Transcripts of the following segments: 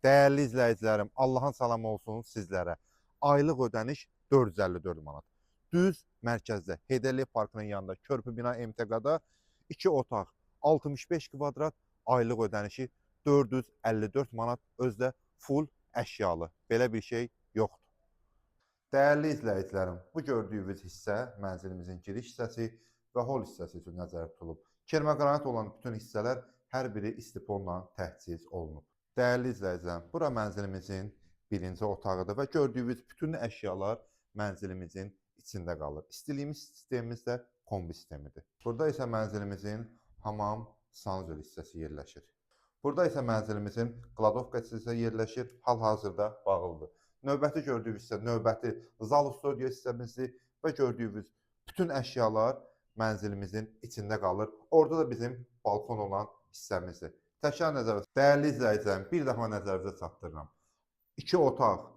Değerli izləyicilərim, Allahın salamı olsun sizlərə. Aylıq ödəniş 454 manat. Düz mərkəzdə, Heydərli Parkının yanında, körpü bina MTQ-da 2 otaq, 65 kvadrat, aylıq ödənişi 454 manat, özdə full əşyalı. Belə bir şey yoxdur. Dəyərli izləyicilərim, bu gördüyünüz hissə mənzilimizin giriş hissəsi və hol hissəsi üçün nəzərdə tutulub. Kermoqranit olan bütün hissələr hər biri istiponla təchiz olunub. Dəyərli izləyicilərim, bura mənzilimizin birinci otağıdır və gördüyünüz bütün əşyalar mənzilimizin içində qalır. İstiliyimiz sistemimiz də kombi sistemidir. Burada isə mənzilimizin hamam, sanuzel hissəsi yerləşir. Burada isə mənzilimizin kladovka hissəsi yerləşir, hal-hazırda bağlıdır. Növbəti gördüyünüz hissə, növbəti zal studiyo hissəmizdir və gördüyünüz bütün əşyalar mənzilimizin içində qalır. Orada da bizim balkon olan hissəmizdir. Təkrar nəzərinizə, dəyərli izləyicilərim, bir dəfə nəzərinizə çatdırıram. 2 otaq,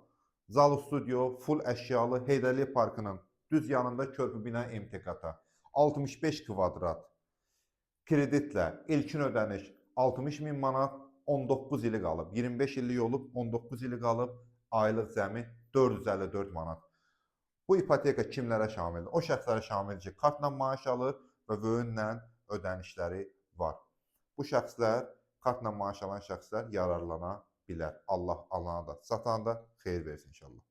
zal studiyo, full əşyalı Heydərli Parkının düz yanında körpü bina MTQ-da 65 kvadrat kreditlə ilkin ödəniş 60.000 manat, 19 ili qalıb. 25 illik olub, 19 ili qalıb, aylıq cəmi 454 manat. Bu ipoteka kimlərə şamildir? O şəxslərə şamildir ki, kartla maaş alır və vöynlə ödənişləri var. Bu şəxslər, kartla maaş alan şəxslər yararlana bilər. Allah alana da, satana da xeyir versin inşallah.